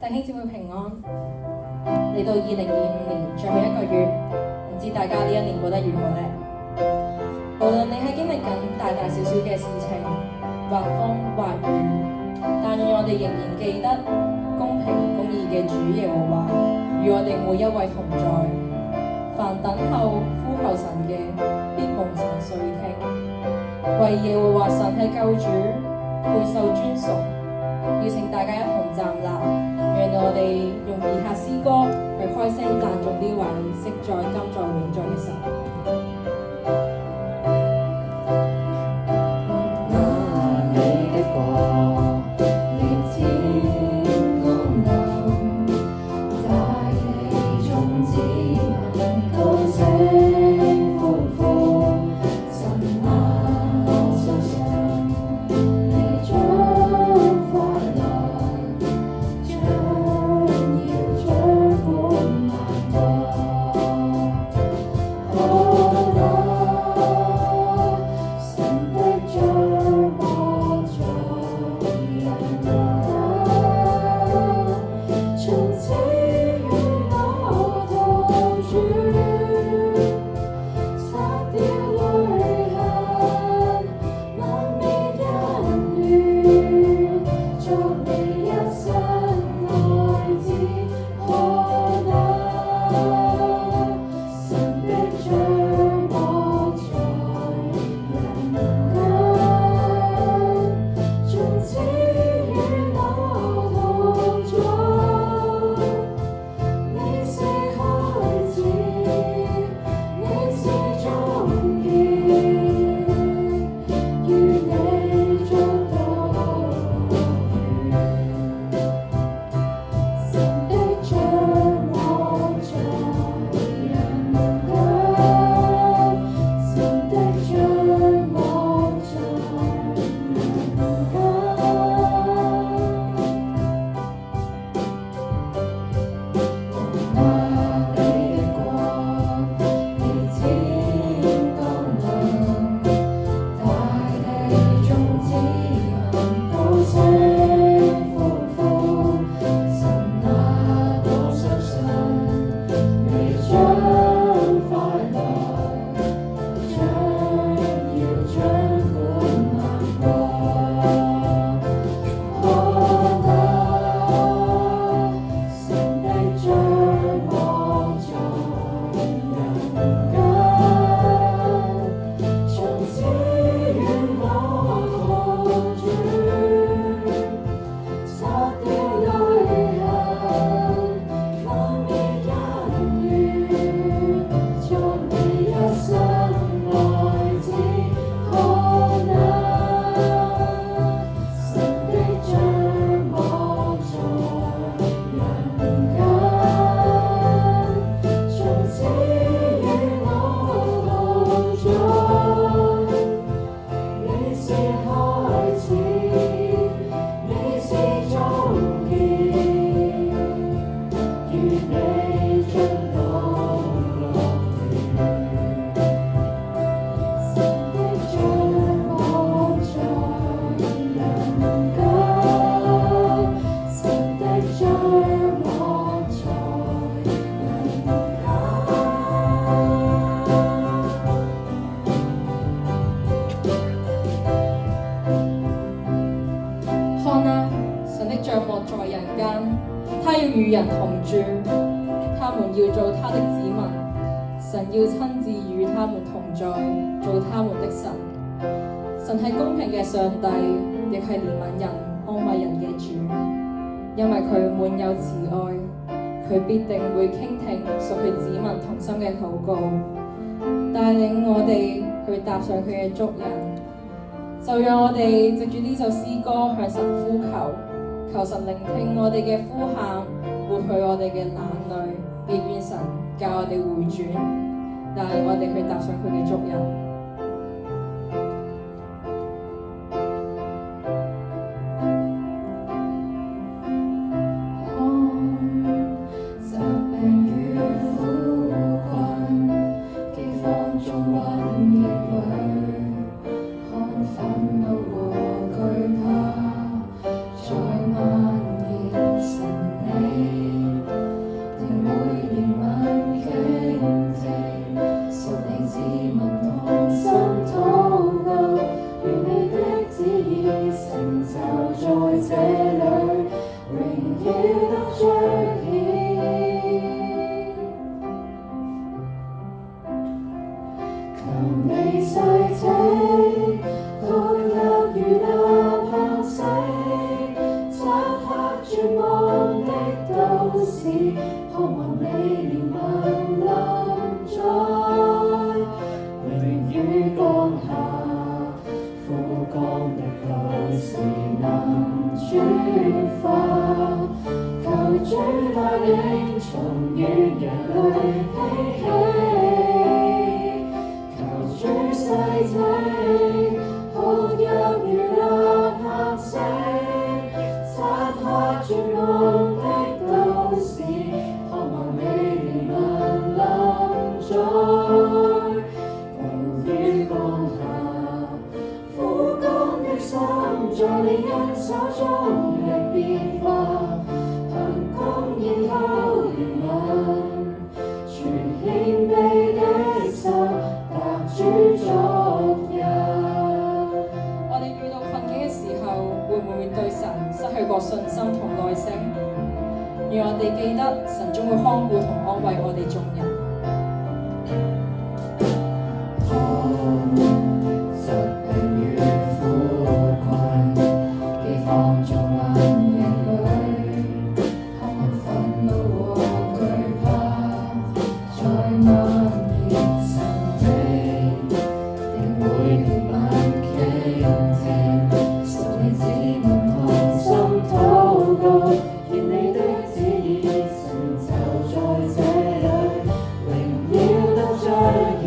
弟兄姊妹平安，嚟到2025年最後一個月，唔知大家呢一年過得如何呢？無論你係經歷緊大大小小嘅事情，或風或雨，但願我哋仍然記得公平公義嘅主耶和華與我哋每一位同在。凡等候呼求神嘅，必蒙神垂聽。為耶和華神係救主，配受尊崇。邀請大家一同站立，讓我哋用以下詩歌去開聲讚頌呢位昔在、今在、永在嘅神。與人同住，他們要做他的子民，神要親自與他們同在，做他們的神。神係公平嘅上帝，亦係憐憫人、安慰人嘅主。因為佢滿有慈愛，佢必定會傾聽屬佢子民同心嘅禱告，帶領我哋去踏上佢嘅足印。就讓我哋藉住呢首詩歌向神呼求，求神聆聽我哋嘅呼喊，抹去我哋嘅眼淚，亦願神教我哋回轉，帶領我哋去踏上佢嘅足印。在蔓延，神你你世者，好入如那拍死，漆黑絕望的都市，渴望你憐憫臨在，榮雨降下，枯乾的都市能轉化，求主帶領從遠洋裏興起，求主世者，好入如那拍死，漆黑絕望的都市，渴望你憐憫臨在，榮雨降下，枯乾的心在你恩手中力變化，行公義好憐憫，全謙卑的心踏主足印。我哋遇到困境嘅時候，會唔會對神失去過信心同耐性？讓我哋記得神總會看顧同安慰我哋眾人。疾病與苦困，饑荒中瘟疫裏，渴望憤怒和懼怕，在蔓延神地，定會憐憫傾聽，屬你子民同心禱告，願你的旨意成就在這裏，榮耀都彰顯。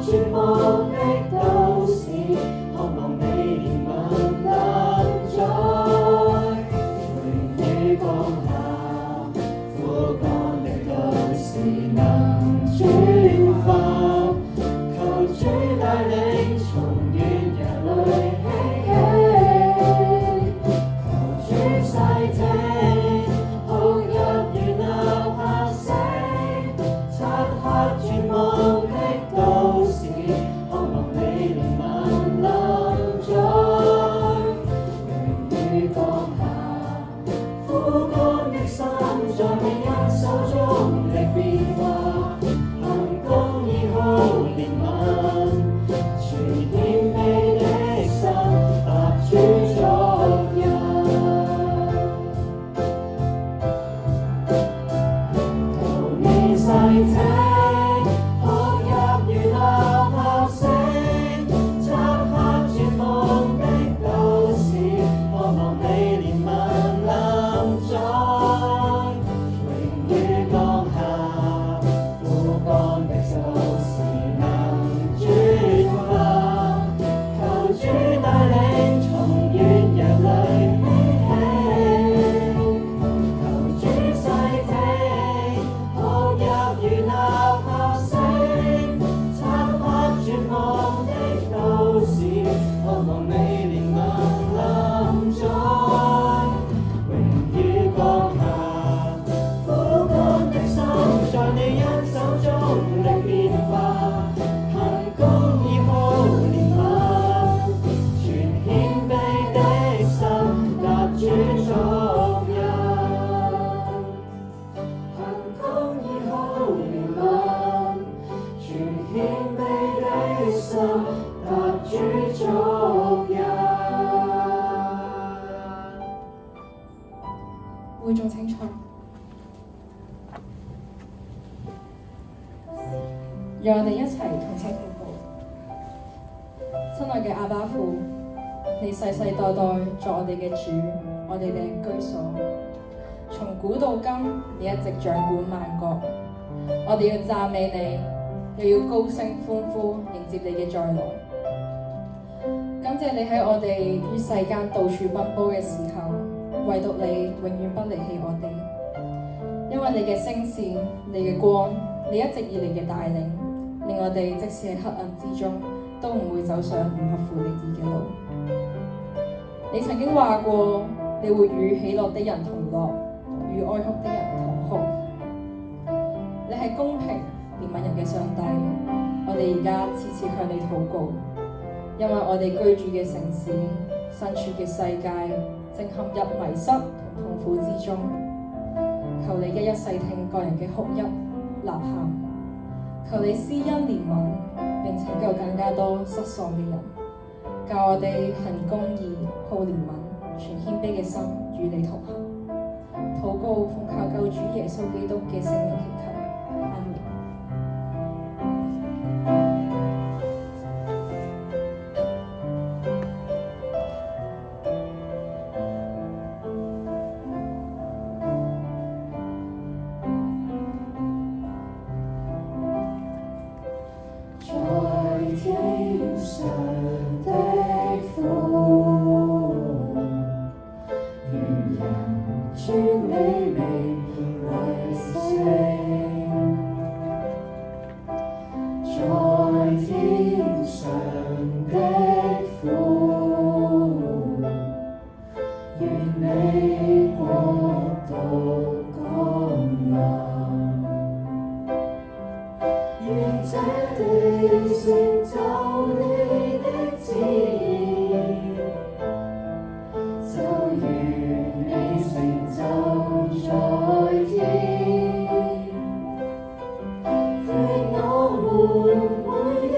絕望的都市，渴望你憐憫臨在，榮雨降下，枯乾的都市能轉化，求主帶領從遠洋裏興起，求主世者，好入如那拍死，漆黑絕望的都市，渴望你憐憫臨在，榮雨降下，枯乾的心在你恩手中力變化，行公義好憐憫，全謙卑的心踏主足印。求你世者，好入如那拍死，漆黑絕望的都市，渴望你憐憫臨在，榮雨降下，枯乾的都市能轉化，求主帶領從遠洋裏興起，求主世者，好入如那拍死，漆黑絕望的都市，渴望你憐憫臨在，榮雨降下，枯乾的心在你恩手中力變化，行公義好憐憫，全謙卑的心踏主足印，行公義好憐憫，全謙卑的心踏主足印。會眾請坐，讓我哋一齊同聲禱告。親愛嘅阿爸父，你世世代代作我哋嘅主，我哋嘅居所。從古到今，你一直掌管萬國。我哋要讚美你，又要高聲歡呼迎接你嘅再來。感謝你喺我哋於世間到處奔波嘅時候，唯獨你永遠不離棄我哋。因為你嘅聲線、你嘅光、你一直以嚟嘅帶領，令我哋即使喺黑暗之中，都唔會走上唔合乎你意嘅路。你曾經話過，你會與喜樂的人同樂，與哀哭的人同哭。你係公平憐憫人嘅上帝，我哋而家切切向你禱告，因為我哋居住嘅城市、身處嘅世界正陷入迷失同痛苦之中。求你一一細聽各人嘅哭泣、吶喊，求你施恩憐憫，並拯救更加多失喪嘅人，教我哋行公義、好憐憫、存謙卑嘅心與你同行。禱告奉靠救主耶穌基督嘅聖名祈求，阿門。在天上的父，願人尊你名為聖。在天上的父，願你國度降臨。願這地成就你的旨意，就如你成就在天。願我們每一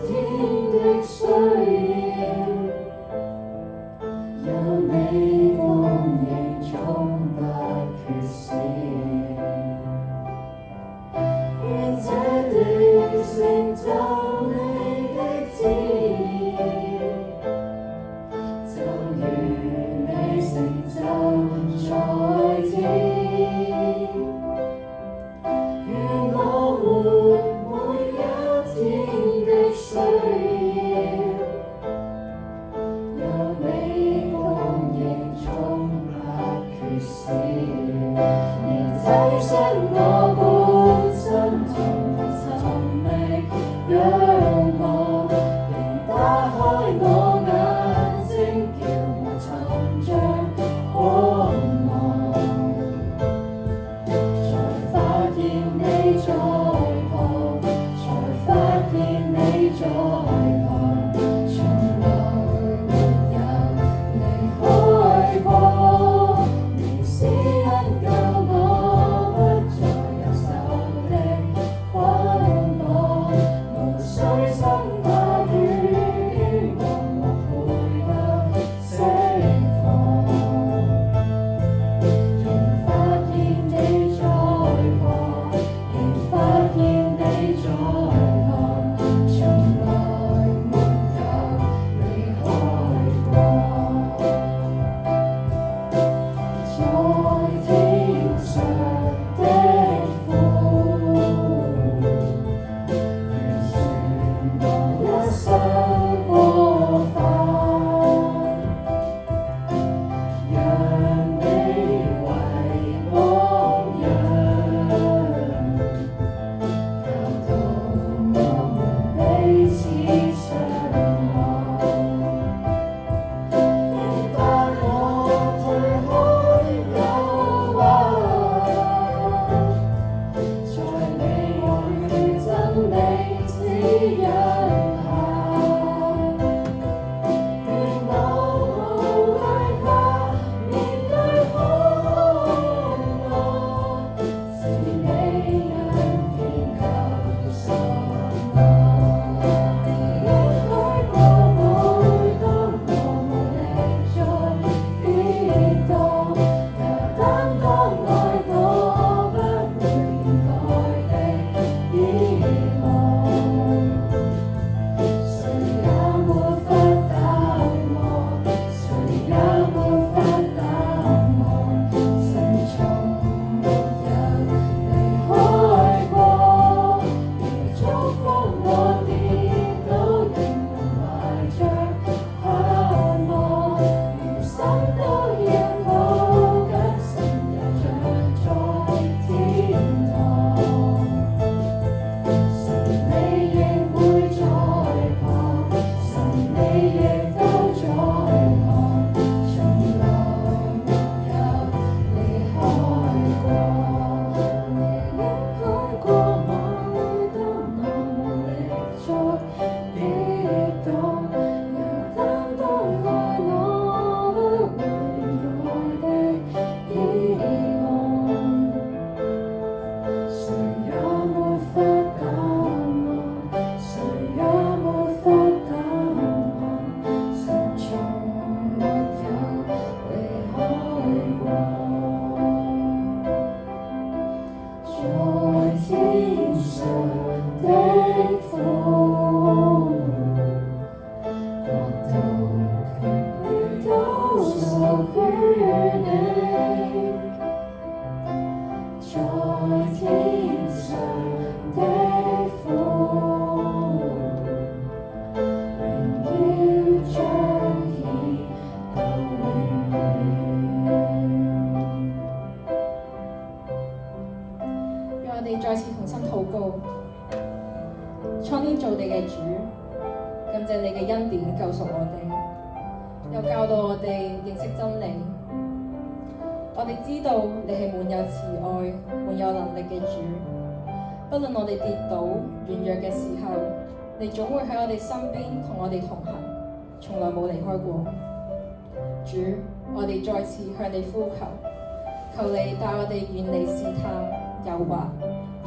天的需要，有你供應總不缺少。願這地成就你的旨意，就如你成就在天。願我們每一天的需要，有你供應總不缺少。連棲身我本身尋覓仰望，仍打開我眼睛，叫我尋着光芒。才發現你在旁，才發現你在旁，從來沒有離開過。你施恩救我，不再有仇敵捆綁，無需生怕與驚惶。都屬於你，在天上的父，榮耀彰顯到永遠。讓我哋再次同心禱告，創天造地嘅主，感謝你嘅恩典救贖我哋，又教導我哋認識真理。我哋知道你係滿有慈愛、滿有能力嘅主，不論我哋跌倒、軟弱嘅時候，你總會喺我哋身邊同我哋同行，從來冇離開過。主，我哋再次向你呼求，求你帶我哋遠離試探、誘惑，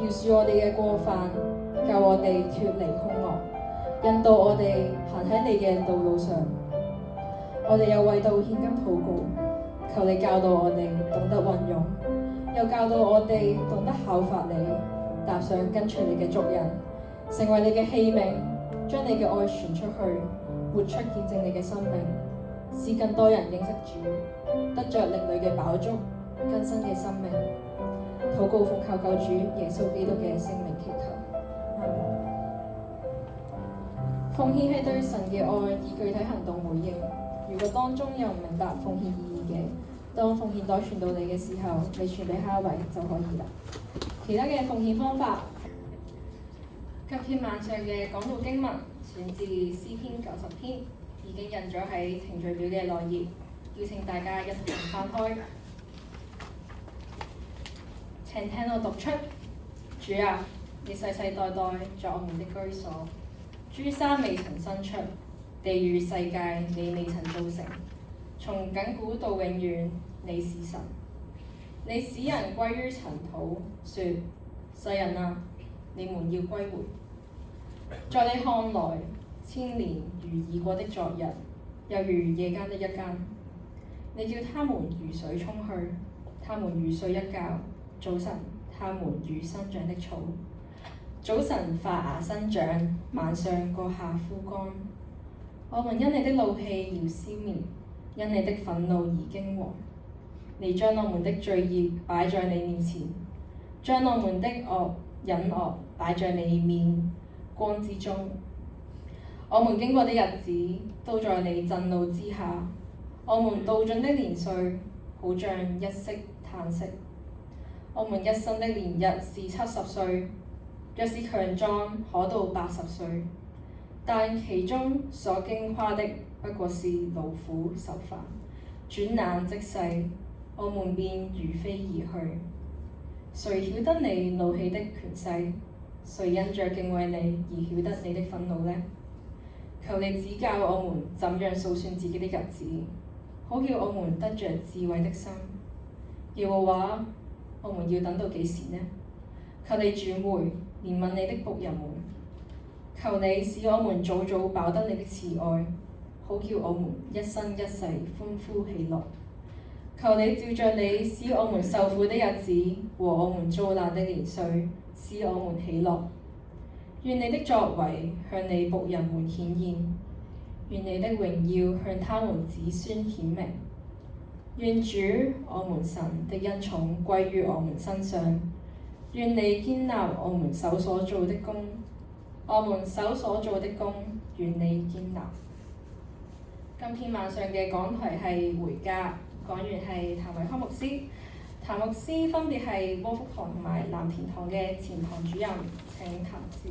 饒恕我哋嘅過犯，救我哋脫離兇惡，引導我哋行喺你嘅道路上。我哋又為到獻金禱告，求你教導我哋懂得運用，又教導我哋懂得效法你，踏上跟隨你嘅足印，成為你嘅器皿，將你嘅愛傳出去，活出見證你嘅生命，使更多人認識主，得着靈裡嘅飽足，更新嘅生命。禱告奉靠救主耶穌基督嘅聖名祈求。奉獻係對神嘅愛以具體行動回應。如果當中有唔明白奉獻意義嘅，當奉獻袋傳到你嘅時候，你傳俾下一位就可以啦。其他嘅奉獻方法，今天晚上嘅講道經文選自詩篇90篇，已經印咗喺程序表嘅內頁，邀請大家一同翻開。請聽我讀出：主啊，你世世代代作我們的居所，諸山未曾生出，地與世界你未曾造成。從亙古到永遠，你是神。你使人歸於塵土，說：世人啊，你們要歸回。在你看來，千年如已過的昨日，又如夜間的一更。你叫他們如水沖去，他們如睡一覺。早晨，他們如生長的草。早晨發芽生長，晚上割下枯乾。我們因你的怒氣要消滅，因你的憤怒而驚惶。你將我們的罪孽擺在你面前，將我們的隱惡擺在你面光之中。我們經過的日子都在你震怒之下，我們度盡的年歲好像一息嘆息。我們一生的年日是70歲，若是強壯可到80歲，但其中所經誇的不過是勞苦愁煩，轉眼即逝，我們便如飛而去。誰曉得你怒氣的權勢？誰因着敬畏你而曉得你的憤怒呢？求你指教我們怎樣數算自己的日子，好叫我們得着智慧的心。耶和華，我們要等到幾時呢？求你轉回，憐憫你的僕人們。求你使我們早早飽得你的慈愛，好叫我們一生一世歡呼喜樂。求你照着你使我們受苦的日子和我們遭難的年歲，使我們喜樂。願你的作為向你僕人們顯現，願你的榮耀向他們子孫顯明。願主我們神的恩寵歸於我們身上，願你堅立我們手所做的工，我們手所做的工，願你堅立。今天晚上嘅講題係回家，講員係譚維康牧師。譚牧師分別係窩福堂同埋藍田堂嘅前堂主任。請譚師。